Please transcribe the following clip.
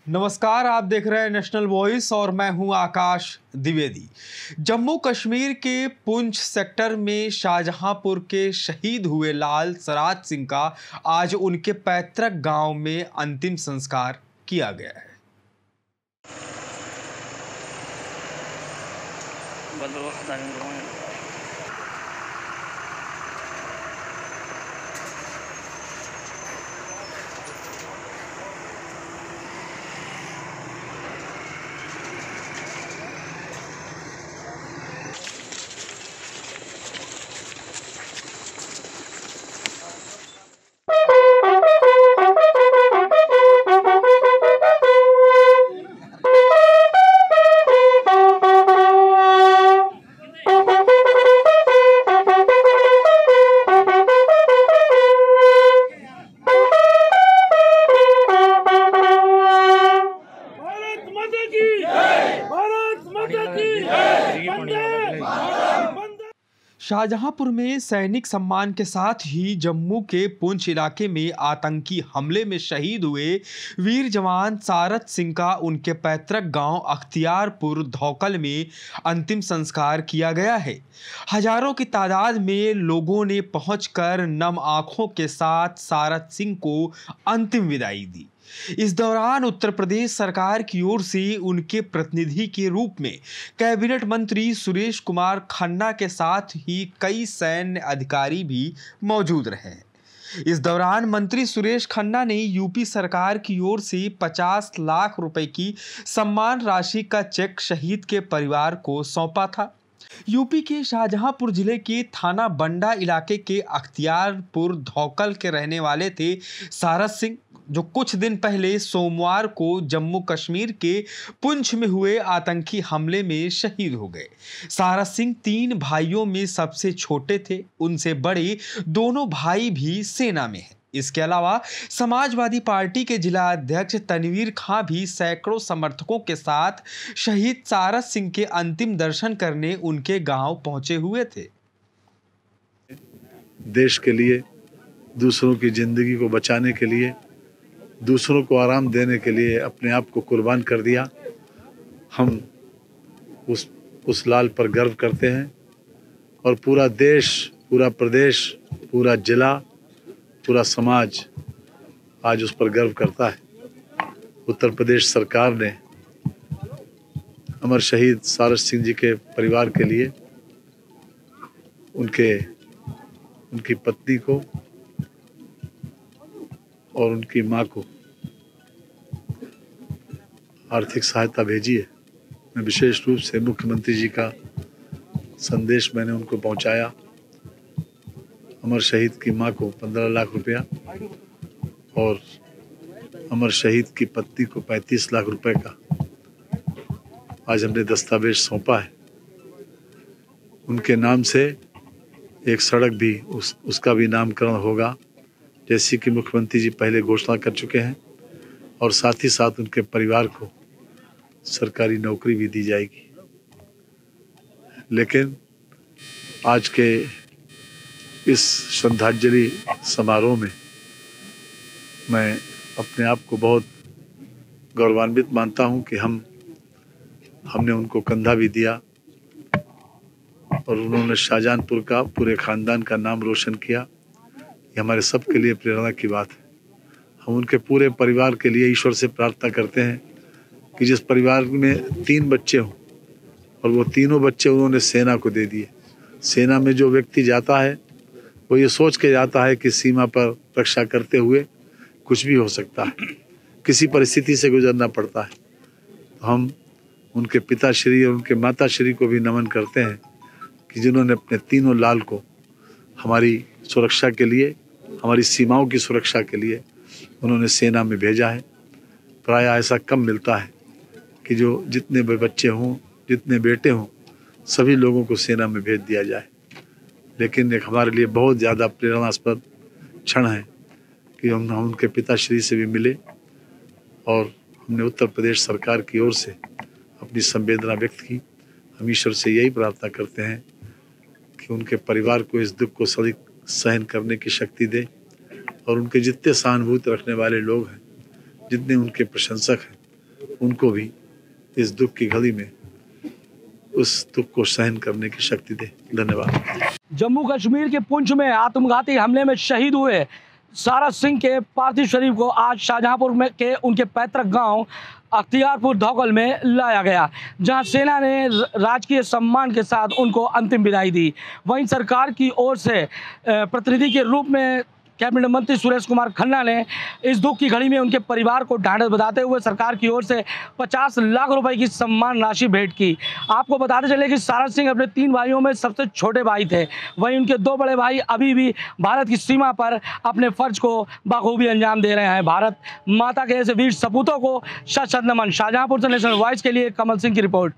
नमस्कार, आप देख रहे हैं नेशनल वॉइस और मैं हूं आकाश द्विवेदी। जम्मू कश्मीर के पुंछ सेक्टर में शाहजहांपुर के शहीद हुए लाल सराज सिंह का आज उनके पैतृक गांव में अंतिम संस्कार किया गया है। शाहजहांपुर में सैनिक सम्मान के साथ ही जम्मू के पुंछ इलाके में आतंकी हमले में शहीद हुए वीर जवान सारज सिंह का उनके पैतृक गांव अख्तियारपुर धौकल में अंतिम संस्कार किया गया है। हजारों की तादाद में लोगों ने पहुंचकर नम आंखों के साथ सारज सिंह को अंतिम विदाई दी। इस दौरान उत्तर प्रदेश सरकार की ओर से उनके प्रतिनिधि के रूप में कैबिनेट मंत्री सुरेश कुमार खन्ना के साथ ही कई सैन्य अधिकारी भी मौजूद रहे। इस दौरान मंत्री सुरेश खन्ना ने यूपी सरकार की ओर से 50 लाख रुपए की सम्मान राशि का चेक शहीद के परिवार को सौंपा था। यूपी के शाहजहांपुर जिले के थाना बंडा इलाके के अख्तियारपुर धौकल के रहने वाले थे सारज सिंह, जो कुछ दिन पहले सोमवार को जम्मू कश्मीर के पुंछ में हुए आतंकी हमले में शहीद हो गए। सारज सिंह 3 भाइयों में सबसे छोटे थे। उनसे बड़े दोनों भाई भी सेना में हैं। इसके अलावा समाजवादी पार्टी के जिला अध्यक्ष तनवीर खां भी सैकड़ों समर्थकों के साथ शहीद सारज सिंह के अंतिम दर्शन करने उनके गांव पहुंचे हुए थे। देश के लिए, दूसरों की जिंदगी को बचाने के लिए, दूसरों को आराम देने के लिए अपने आप को कुर्बान कर दिया। हम उस लाल पर गर्व करते हैं और पूरा देश, पूरा प्रदेश, पूरा जिला, पूरा समाज आज उस पर गर्व करता है। उत्तर प्रदेश सरकार ने अमर शहीद सारज सिंह जी के परिवार के लिए उनकी पत्नी को और उनकी मां को आर्थिक सहायता भेजी है। मैं विशेष रूप से मुख्यमंत्री जी का संदेश मैंने उनको पहुंचाया। अमर शहीद की मां को 15 लाख रुपया और अमर शहीद की पत्नी को 35 लाख रुपए का आज हमने दस्तावेज सौंपा है। उनके नाम से एक सड़क भी उसका भी नामकरण होगा, जैसी कि मुख्यमंत्री जी पहले घोषणा कर चुके हैं, और साथ ही साथ उनके परिवार को सरकारी नौकरी भी दी जाएगी। लेकिन आज के इस श्रद्धांजलि समारोह में मैं अपने आप को बहुत गौरवान्वित मानता हूं कि हमने उनको कंधा भी दिया और उन्होंने शाहजहांपुर का पूरे खानदान का नाम रोशन किया। ये हमारे सब के लिए प्रेरणा की बात है। हम उनके पूरे परिवार के लिए ईश्वर से प्रार्थना करते हैं कि जिस परिवार में 3 बच्चे हों और वो तीनों बच्चे उन्होंने सेना को दे दिए। सेना में जो व्यक्ति जाता है वो ये सोच के जाता है कि सीमा पर रक्षा करते हुए कुछ भी हो सकता है, किसी परिस्थिति से गुजरना पड़ता है। तो हम उनके पिताश्री और उनके माताश्री को भी नमन करते हैं कि जिन्होंने अपने तीनों लाल को हमारी सुरक्षा के लिए, हमारी सीमाओं की सुरक्षा के लिए उन्होंने सेना में भेजा है। प्रायः ऐसा कम मिलता है कि जो जितने बच्चे हों, जितने बेटे हों, सभी लोगों को सेना में भेज दिया जाए। लेकिन एक हमारे लिए बहुत ज़्यादा प्रेरणास्पद क्षण है कि हम उनके पिताश्री से भी मिले और हमने उत्तर प्रदेश सरकार की ओर से अपनी संवेदना व्यक्त की। हम ईश्वर से यही प्रार्थना करते हैं कि उनके परिवार को इस दुख को सहन करने की शक्ति दे और उनके जितने सहानुभूति रखने वाले लोग हैं, जितने उनके प्रशंसक हैं, उनको भी इस दुख की घड़ी में उस दुख को सहन करने की शक्ति दे। धन्यवाद। जम्मू कश्मीर के पुंछ में आत्मघाती हमले में शहीद हुए सारत सिंह के पार्थिव शरीर को आज शाहजहांपुर में के उनके पैतृक गांव अख्तियारपुर धौगल में लाया गया, जहां सेना ने राजकीय सम्मान के साथ उनको अंतिम विदाई दी। वहीं सरकार की ओर से प्रतिनिधि के रूप में कैबिनेट मंत्री सुरेश कुमार खन्ना ने इस दुख की घड़ी में उनके परिवार को ढांढस बंधाते हुए सरकार की ओर से 50 लाख रुपए की सम्मान राशि भेंट की। आपको बताते चले कि सारत सिंह अपने 3 भाइयों में सबसे छोटे भाई थे। वहीं उनके 2 बड़े भाई अभी भी भारत की सीमा पर अपने फर्ज को बखूबी अंजाम दे रहे हैं। भारत माता के ऐसे वीर सपूतों को शत शत नमन। शाहजहांपुर से नेशनल वॉइस के लिए कमल सिंह की रिपोर्ट।